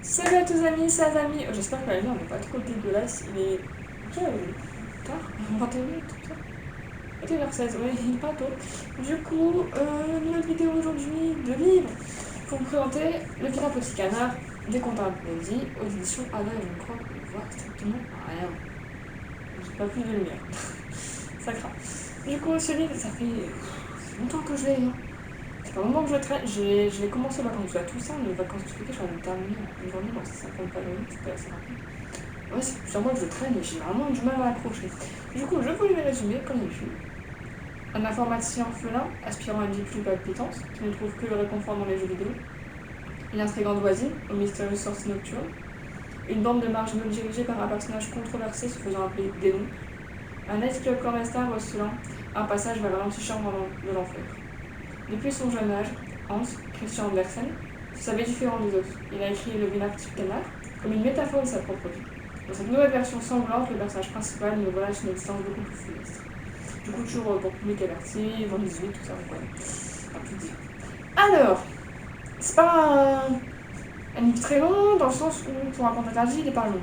Salut à tous amis, c'est Azami. J'espère que la lumière n'est pas trop dégueulasse. Il est tard, 21 minutes, tout ça. 21h16, ouais, il est pas tôt. Du coup, nouvelle vidéo aujourd'hui de livre pour vous présenter Le Vilain Petit Canard des Comptables Lundi aux éditions Ada. Je crois qu'on voit strictement rien. J'ai pas plus de lumière. Ça craint. Du coup, ce livre, ça fait longtemps que je l'ai. Ça fait un moment que je traîne. J'ai commencé les vacances à Toussaint, les vacances de février, j'en ai terminé une journée dans ces 50 pages, c'était assez rapide. Ouais, c'est plusieurs mois que je traîne et j'ai vraiment du mal à accrocher. Du coup, je voulais les résumer comme d'habitude. Un informaticien orphelin, aspirant à une vie plus palpitante, qui ne trouve que le réconfort dans les jeux vidéo. Une intrigante voisine, aux mystérieuses sorties nocturnes. Une bande de marginaux dirigée par un personnage controversé se faisant appeler Démon. Un ex-club clandestin oscillant, un passage vers l'antichambre de l'enfer. Depuis son jeune âge, Hans Christian Andersen se savait différent des autres. Il a écrit Le Vilain Petit Canard comme une métaphore de sa propre vie. Dans cette nouvelle version sanglante, le personnage principal nous relâche une existence beaucoup plus funeste. Du coup, toujours pour public averti, dans 18, tout ça, on connaît. Un peu dire. Alors, c'est pas un livre très long, dans le sens où, pour un conte interdit, il est pas long.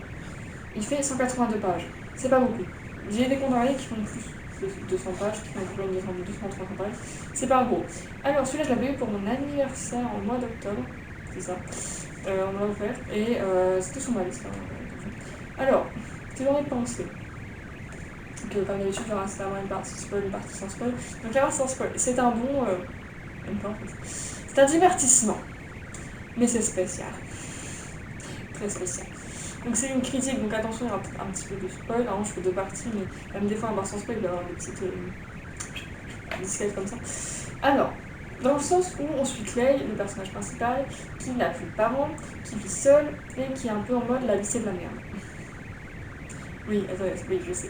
Il fait 182 pages. C'est pas beaucoup. J'ai des contes interdits qui font plus de 200 pages, qui font un problème de 200-300 pages. C'est pas gros. Alors, celui-là, je l'avais eu pour mon anniversaire en mois d'octobre. C'est ça. On me l'a offert. Et c'était sur ma liste. Alors, c'est j'en ai pensé. Que comme d'habitude, il y aura une partie spoil, une partie sans spoil. Donc, la partie sans spoil, c'est un bon. C'est un divertissement. Mais c'est spécial. Très spécial. Donc c'est une critique, donc attention, il y aura un petit peu de spoil. Alors, je fais deux parties, mais même des fois, un bar sans spoil, il va y avoir des petites disquettes comme ça. Alors, dans le sens où on suit Clay, le personnage principal, qui n'a plus de parents, qui vit seul et qui est un peu en mode la lycée de la merde. Oui, attendez, oui, je sais.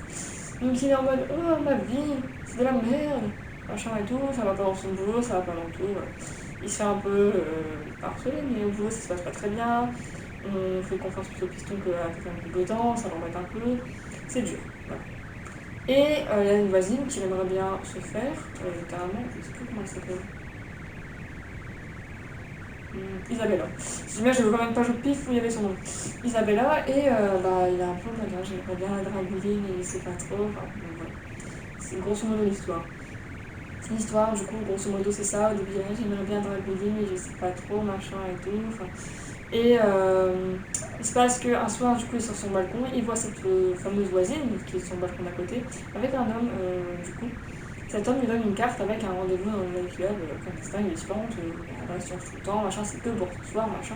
Donc il est en mode oh ma vie, c'est de la merde, machin et tout, ça va pas dans son boulot, ça va pas dans tout. Voilà. Il se fait un peu harceler, mais au boulot ça se passe pas très bien. On fait confiance plus au piston qu'à quelqu'un de compétent, ça l'embête un peu. C'est dur. Voilà. Et il y a une voisine qui aimerait bien se faire, littéralement, je sais plus comment elle s'appelle. Isabella. Moi j'avais quand même pas joué de pif où il y avait son nom. Isabella, et il a un peu de bagage, j'aimerais bien la dragouiller, mais il sait pas trop. Enfin, donc voilà. C'est grosso modo l'histoire. C'est l'histoire, du coup, grosso modo c'est ça. Au début, j'aimerais bien dragouiller, mais je sais pas trop, machin et tout. Enfin, et il se passe qu'un soir, du coup, il est sur son balcon, il voit cette fameuse voisine, qui est sur son balcon d'à côté, avec un homme, du coup. Cet homme lui donne une carte avec un rendez-vous dans le club, clandestin, il est spante, on reste tout le temps, machin, c'est que pour ce soir, machin.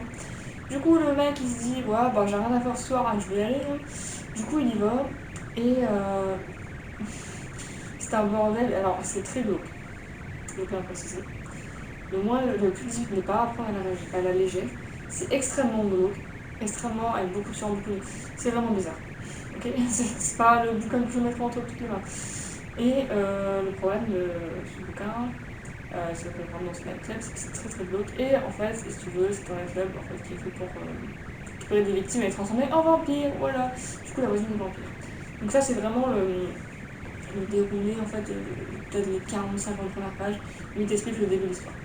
Du coup, le mec, il se dit, ouais, bah j'ai rien à faire ce soir, hein, je vais y aller. Hein. Du coup, il y va, et c'est un bordel, alors c'est très glauque, je veux bien préciser. Le plus difficile n'est pas à prendre à la légère, c'est extrêmement glauque, extrêmement, avec beaucoup de champs, c'est vraiment bizarre. Ok. C'est pas le bouquin que je vais mettre entre toutes les mains. Et le problème de ce bouquin, c'est que vraiment dans ce nightclub, c'est que c'est très très glauque. Et en fait, si tu veux, c'est un nightclub en fait, qui est fait pour récupérer des victimes et les transformer en vampires. Voilà. Du coup, la voisine est vampire. Donc ça, c'est vraiment le déroulé en fait, peut-être les 40-50 premières pages, où il t'explique le début de l'histoire.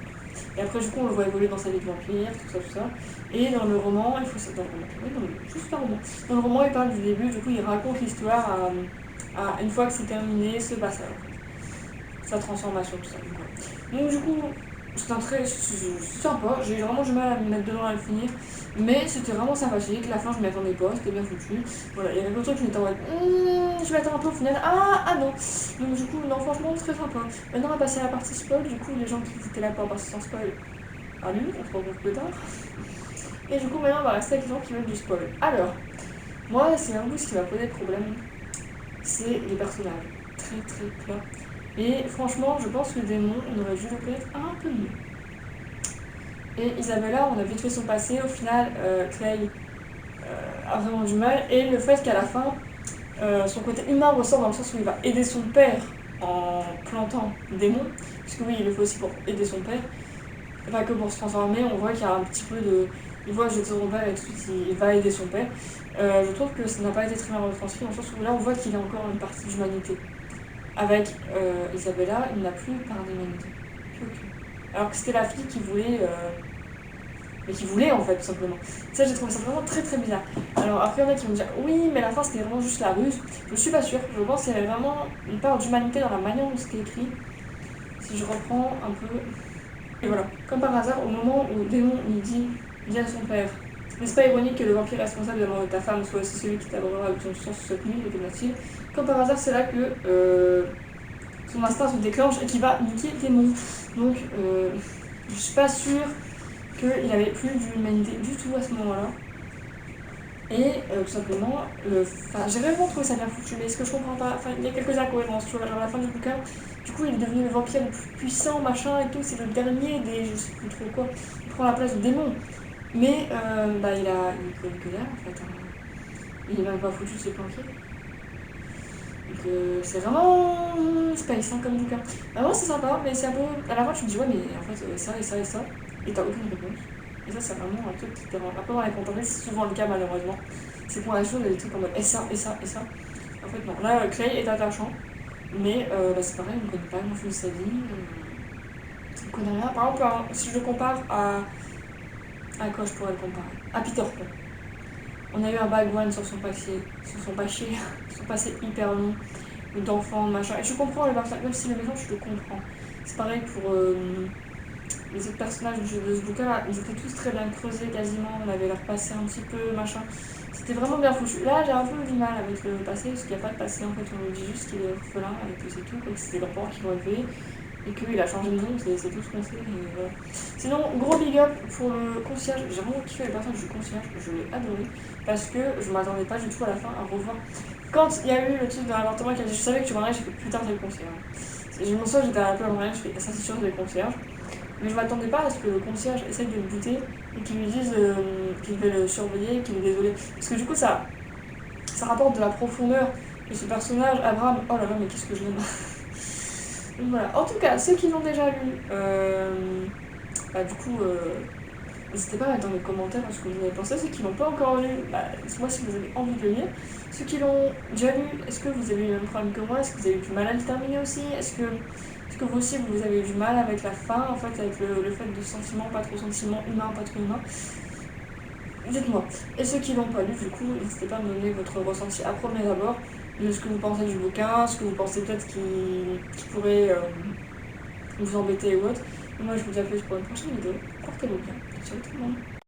Et après, du coup, on le voit évoluer dans sa vie de vampire, tout ça, tout ça. Et dans le roman, il faut ça. Dans le roman, oui, juste un roman. Dans le roman, il parle du début, du coup, il raconte l'histoire une fois que c'est terminé, ce passage, en fait. Sa transformation, tout ça. Donc, du coup, c'est un très. C'est sympa. J'ai vraiment du mal à me mettre dedans à le finir. Mais c'était vraiment sympathique. La fin, je m'y attendais pas, c'était bien foutu. Voilà, il y avait d'autres trucs que je m'étais en mode. Je m'attends un peu au final. Ah non. Donc, du coup, non, franchement, très sympa. Maintenant, on va passer à la partie spoil. Du coup, les gens qui étaient là pour la partie sans spoil, annulent, on se retrouve plus tard. Et du coup, maintenant, on va rester avec les gens qui veulent du spoil. Alors, moi, c'est un peu ce qui m'a posé problème. C'est les personnages. Très très plats. Et franchement, je pense que Démon, on aurait dû le connaître un peu mieux. Et Isabella, on a vite fait son passé. Au final, Clay a vraiment du mal. Et le fait qu'à la fin, son côté humain ressort dans le sens où il va aider son père en plantant Démon. Parce que oui, il le fait aussi pour aider son père. Pas que pour se transformer, on voit qu'il y a un petit peu de. Il voit jeter son père et tout, il va aider son père. Je trouve que ça n'a pas été très bien retranscrit, dans le sens où là on voit qu'il a encore une partie d'humanité. Avec Isabella, il n'a plus part d'humanité. Plus aucune. Alors que c'était la fille qui voulait mais qui voulait en fait, tout simplement. Ça, j'ai trouvé ça vraiment très très bizarre. Alors après, il y en a qui vont dire oui, mais la fin c'était vraiment juste la ruse. Je suis pas sûre, je pense qu'il y avait vraiment une part d'humanité dans la manière dont c'était écrit. Si je reprends un peu. Et voilà, comme par hasard, au moment où Démon lui dit à son père, n'est-ce pas ironique que le vampire responsable de la mort de ta femme soit aussi celui qui t'abordera avec son sang cette nuit, le déclare-t-il. Comme par hasard, c'est là que son instinct se déclenche et qu'il va niquer Démon. Donc, je suis pas sûre qu'il avait plus d'humanité du tout à ce moment-là. Et tout simplement, j'ai vraiment trouvé ça bien foutu, mais ce que je comprends pas, il y a quelques incohérences, tu vois, genre à la fin du bouquin, du coup il est devenu le vampire le plus puissant, machin et tout, c'est le dernier des, je sais plus trop quoi, il prend la place du démon. Mais il connaît que dalle en fait, hein. Il est même pas foutu de se planquer. Donc c'est vraiment space hein, comme bouquin. Vraiment c'est sympa, mais c'est un peu, à la fin tu te dis ouais mais en fait ça et ça et ça, et t'as aucune réponse. Et ça, c'est vraiment un truc qui te rend un peu dans les contemplés, c'est souvent le cas malheureusement. C'est pour la chose, il y a des trucs en mode et ça, et ça, et ça. En fait, non. Là, Clay est attachant, mais c'est pareil, on ne connaît pas grand chose de sa vie. On ne connaît rien. Par exemple, si je le compare à. À quoi je pourrais le comparer? À Peter Pan. On a eu un background sur son passé, son passé hyper long, d'enfant, machin. Et je comprends le personnage, même si le méchant, je le comprends. C'est pareil pour. Les autres personnages de ce bouquin, ils étaient tous très bien creusés quasiment, on avait leur passé un petit peu, machin. C'était vraiment bien foutu. Là, j'ai un peu du mal avec le passé, parce qu'il n'y a pas de passé, en fait, on nous dit juste qu'il est orphelin et que c'est tout, que c'est les grands-parents qui l'ont élevé, et qu'il a changé de nom, c'est tout ce qu'on sait, et voilà. Sinon, gros big up pour le concierge, j'ai vraiment kiffé les personnages du concierge, je l'ai adoré, parce que je m'attendais pas du tout à la fin à revoir. Quand il y a eu le truc dans l'appartement qui a dit, je savais que tu m'en j'ai fait putain, c'est le concierge. Je m'en souviens, j'étais un peu en mariage, je fais, ça c'est sûr, c'est le concierge. Mais je m'attendais pas à ce que le concierge essaye de le buter et qu'il lui dise qu'il veut le surveiller, qu'il est désolé. Parce que du coup, ça rapporte de la profondeur de ce personnage. Abraham, oh là là, mais qu'est-ce que je l'aime. Donc voilà. En tout cas, ceux qui l'ont déjà lu, du coup, n'hésitez pas à mettre dans les commentaires ce que vous avez pensé. Ceux qui l'ont pas encore lu, dites-moi si vous avez envie de le lire. Ceux qui l'ont déjà lu, est-ce que vous avez eu le même problème que moi? Est-ce que vous avez eu du mal à le terminer aussi? Est-ce que vous aussi vous avez eu du mal avec la fin, en fait, avec le fait de sentiments, pas trop sentiments, humains, pas trop humains? Dites-moi. Et ceux qui l'ont pas lu, du coup, n'hésitez pas à me donner votre ressenti à premier abord de ce que vous pensez du bouquin, ce que vous pensez peut-être qui pourrait vous embêter ou autre. Et moi, je vous dis à plus pour une prochaine vidéo. Portez-vous bien. Ciao tout le monde.